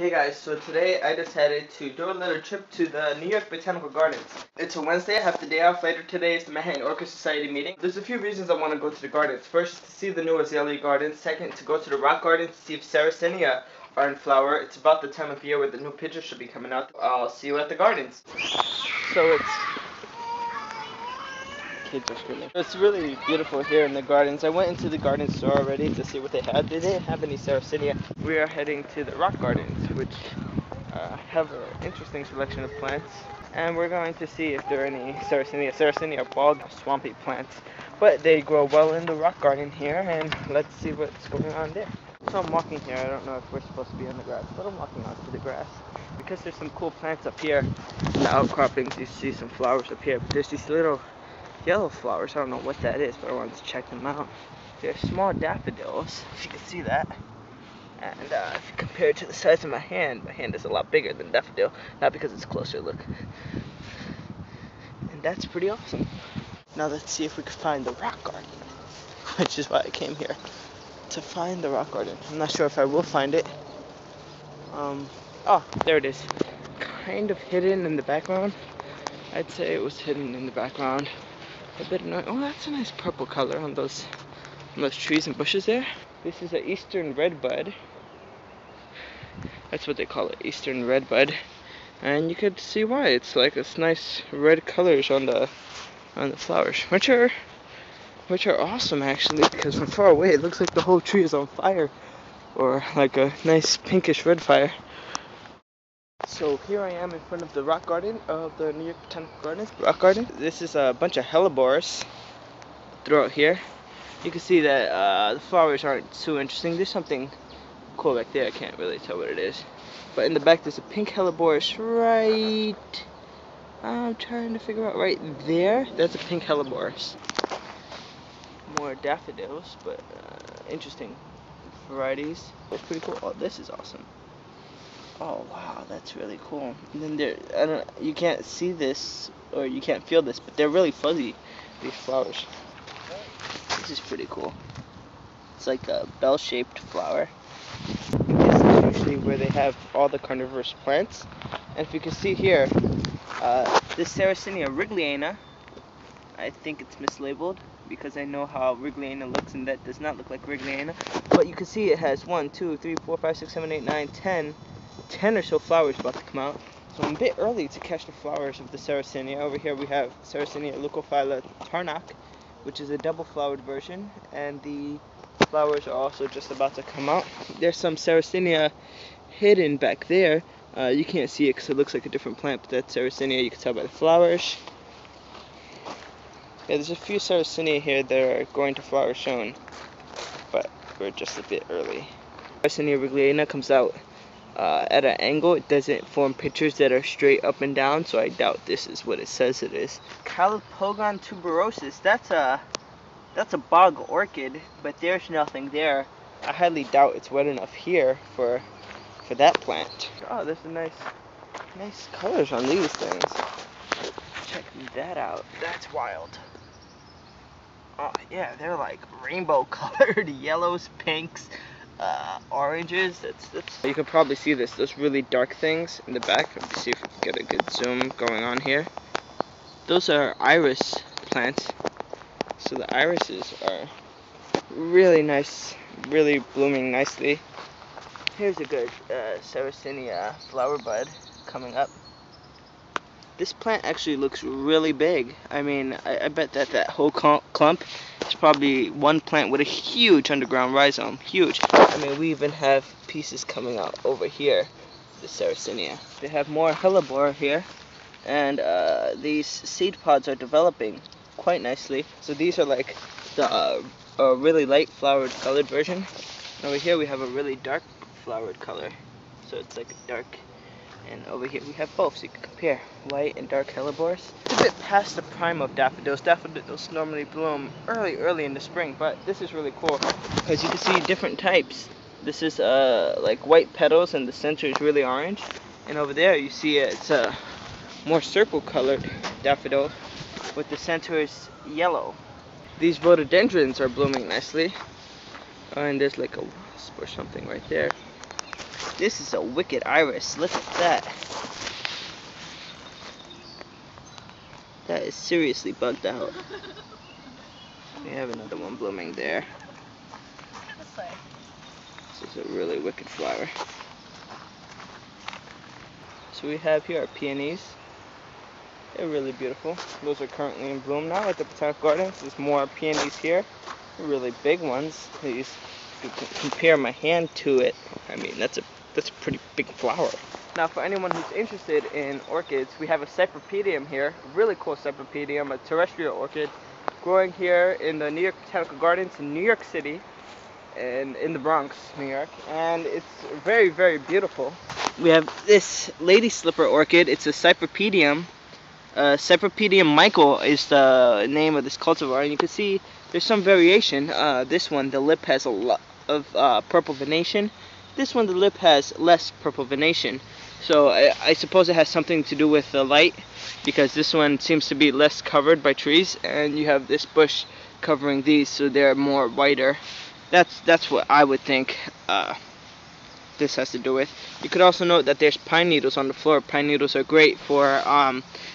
Hey guys, so today I decided to do a little trip to the New York Botanical Gardens. It's a Wednesday, I have the day off. Later today is the Manhattan Orchid Society meeting. There's a few reasons I want to go to the gardens. First, to see the new azalea gardens. Second, to go to the rock gardens to see if Sarracenia are in flower. It's about the time of year where the new pitchers should be coming out. I'll see you at the gardens. So kids are screaming. It's really beautiful here in the gardens. I went into the garden store already to see what they had. They didn't have any Sarracenia. We are heading to the rock gardens, which have an interesting selection of plants. And we're going to see if there are any Sarracenia. Sarracenia are bog, swampy plants, but they grow well in the rock garden here, and let's see what's going on there. So I'm walking here. I don't know if we're supposed to be on the grass, but I'm walking onto the grass because there's some cool plants up here. In the outcroppings, you see some flowers up here, but there's these little yellow flowers. I don't know what that is, but I wanted to check them out. They're small daffodils, if you can see that. And if you compare it to the size of my hand is a lot bigger than daffodil. Not because it's closer, look. And that's pretty awesome. Now let's see if we can find the rock garden, which is why I came here, to find the rock garden. I'm not sure if I will find it. Oh, there it is. Kind of hidden in the background. I'd say it was hidden in the background. A bit annoying. Oh, that's a nice purple color on those trees and bushes there. This is an eastern redbud. That's what they call it, eastern redbud. And you could see why. It's like this nice red colors on the flowers, which are awesome actually, because from far away it looks like the whole tree is on fire, or like a nice pinkish red fire. So here I am in front of the rock garden of the New York Botanical Gardens. Rock garden. This is a bunch of hellebores throughout here. You can see that the flowers aren't so interesting. There's something cool back there. I can't really tell what it is. But in the back there's a pink hellebores right. I'm trying to figure out right there. That's a pink hellebores. More daffodils, but interesting varieties. That's pretty cool. Oh, this is awesome. Oh wow, that's really cool. And then you can't see this or you can't feel this, but they're really fuzzy, these flowers. This is pretty cool. It's like a bell-shaped flower. This is usually where they have all the carnivorous plants. And if you can see here, this Sarracenia wrigleyana, I think it's mislabeled because I know how wrigleyana looks and that does not look like wrigleyana. But you can see it has 1, 2, 3, 4, 5, 6, 7, 8, 9, 10 or so flowers about to come out. So I'm a bit early to catch the flowers of the Sarracenia. Over here we have Sarracenia leucophylla Tarnok, which is a double-flowered version, and the flowers are also just about to come out. There's some Sarracenia hidden back there. You can't see it because it looks like a different plant, but that's Sarracenia. You can tell by the flowers. Yeah, there's a few Sarracenia here that are going to flower soon, but we're just a bit early. Sarracenia wrigleyana comes out at an angle. It doesn't form pictures that are straight up and down, so I doubt this is what it says it is. Calipogon tuberosus, that's a bog orchid, but there's nothing there. I highly doubt it's wet enough here for that plant. Oh, there's a nice colors on these things. Check that out. That's wild. Oh yeah, they're like rainbow colored yellows, pinks, oranges. That's you can probably see those really dark things in the back. Let's see if we can get a good zoom going on here. Those are iris plants. So the irises are really nice, really blooming nicely. Here's a good Sarracenia flower bud coming up. This plant actually looks really big. I mean, I bet that whole clump is probably one plant with a huge underground rhizome. Huge. I mean, we even have pieces coming out over here, the Sarracenia. They have more hellebore here, and these seed pods are developing quite nicely. So these are like the really light flowered colored version. And over here we have a really dark flowered color. So it's like a dark. And over here we have both, so you can compare white and dark hellebores. It's a bit past the prime of daffodils. Daffodils normally bloom early in the spring, but this is really cool because you can see different types. This is like white petals and the center is really orange. And over there you see it's a more circle colored daffodil with the center is yellow. These rhododendrons are blooming nicely. And there's like a wasp or something right there. This is a wicked iris. Look at that. That is seriously bugged out. We have another one blooming there. This is a really wicked flower. So we have here our peonies. They're really beautiful. Those are currently in bloom now at the Botanical Gardens. There's more peonies here. They're really big ones. These, if you can compare my hand to it, I mean that's a pretty big flower. Now for anyone who's interested in orchids, we have a Cypripedium here, a really cool Cypripedium, a terrestrial orchid, growing here in the New York Botanical Gardens in New York City, and in the Bronx, New York, and it's very, very beautiful. We have this lady slipper orchid. It's a Cypripedium. Cypripedium Michael is the name of this cultivar, and you can see there's some variation. This one, the lip has a lot of purple venation. This one, the lip has less purple venation. So I suppose it has something to do with the light, because this one seems to be less covered by trees, and you have this bush covering these, so they're more whiter. That's what I would think this has to do with. You could also note that there's pine needles on the floor. Pine needles are great for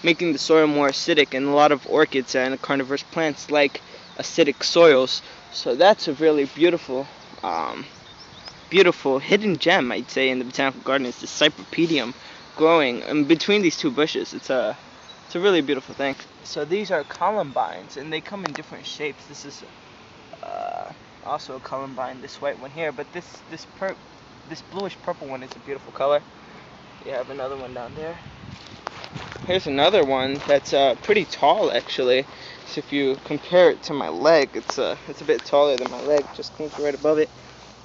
making the soil more acidic, and a lot of orchids and carnivorous plants like acidic soils. So that's a really beautiful beautiful hidden gem, I'd say, in the Botanical Garden. Is the Cypripedium growing in between these two bushes. It's a really beautiful thing. So these are Columbines, and they come in different shapes. This is also a Columbine, this white one here, but this bluish purple one is a beautiful color. You have another one down there. Here's another one that's pretty tall, actually. So if you compare it to my leg, it's a bit taller than my leg. Just comes right above it.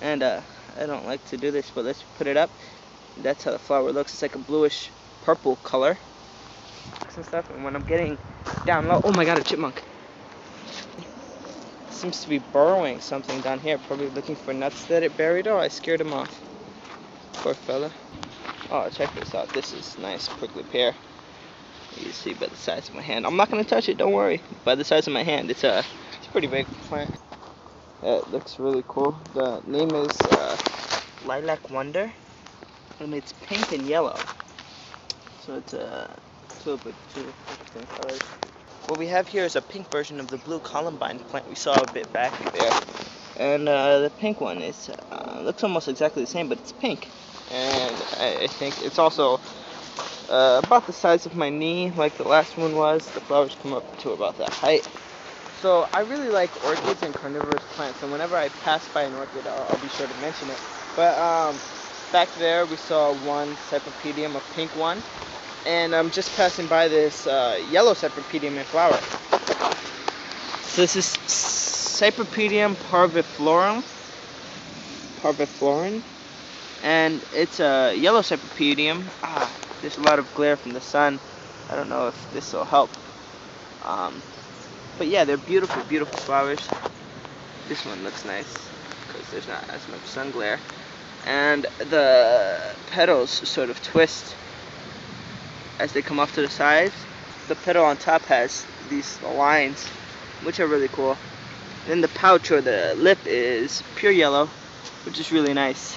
And I don't like to do this, but let's put it up. That's how the flower looks. It's like a bluish purple color and stuff. And when I'm getting down low, oh my god, a chipmunk! Seems to be burrowing something down here, probably looking for nuts that it buried. Oh, I scared him off. Poor fella. Oh, check this out. This is nice prickly pear. You see by the size of my hand. I'm not gonna touch it, don't worry. By the size of my hand, it's a pretty big plant. It looks really cool. The name is Lilac Wonder, and it's pink and yellow. So it's a tulip with two different colors. What we have here is a pink version of the blue Columbine plant we saw a bit back there. And the pink one is looks almost exactly the same, but it's pink. And I think it's also about the size of my knee, like the last one was. The flowers come up to about that height. So I really like orchids and carnivorous plants, and whenever I pass by an orchid, I'll be sure to mention it. But back there we saw one Cypripedium, a pink one. And I'm just passing by this yellow Cypripedium in flower. So this is Cypripedium parviflorum, and it's a yellow Cypripedium. There's a lot of glare from the sun. I don't know if this will help. But yeah, they're beautiful, beautiful flowers. This one looks nice because there's not as much sun glare, and the petals sort of twist as they come off to the sides. The petal on top has these lines, which are really cool. Then the pouch or the lip is pure yellow, which is really nice.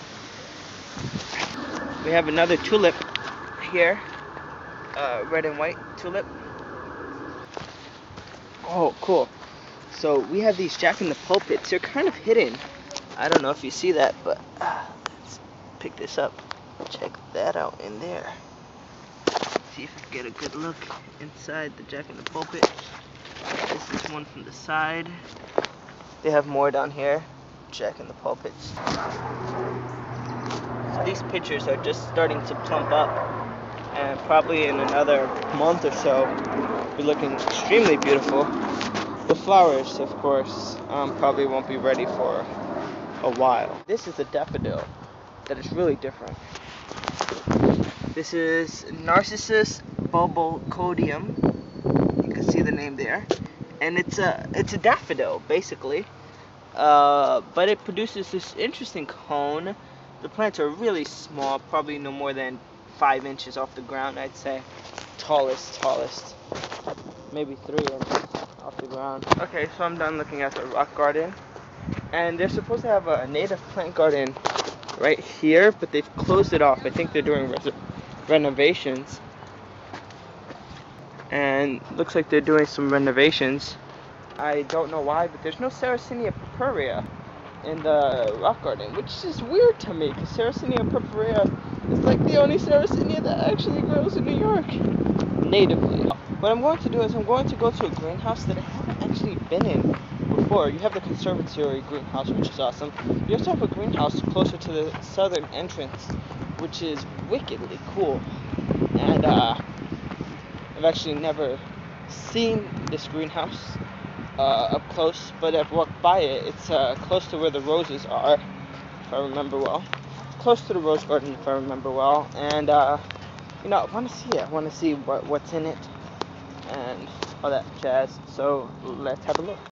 We have another tulip here, red and white tulip. Oh, cool. So we have these jack-in-the-pulpits. They're kind of hidden. I don't know if you see that, but let's pick this up. Check that out in there. See if I can get a good look inside the jack-in-the-pulpit. This is one from the side. They have more down here. Jack-in-the-pulpits. So these pictures are just starting to plump up, and probably in another month or so be looking extremely beautiful. The flowers, of course, probably won't be ready for a while. This is a daffodil that is really different. This is Narcissus bulbocodium. You can see the name there, and it's a daffodil basically, but it produces this interesting cone. The plants are really small, probably no more than 5 inches off the ground, I'd say. Tallest, maybe 3 inches off the ground. Okay, so I'm done looking at the rock garden, and they're supposed to have a native plant garden right here, but they've closed it off. I think they're doing renovations. And looks like they're doing some renovations. I don't know why, but there's no Sarracenia purpurea in the rock garden, which is weird to me, because Sarracenia purpurea is like the only Sarracenia that actually grows in New York natively. What I'm going to do is I'm going to go to a greenhouse that I haven't actually been in before. You have the conservatory greenhouse, which is awesome. You also have a greenhouse closer to the southern entrance, which is wickedly cool. And I've actually never seen this greenhouse up close, but I've walked by it. It's close to where the roses are, if I remember well. Close to the rose garden, if I remember well. And you know, I want to see it. I want to see what's in it and all that jazz. So let's have a look.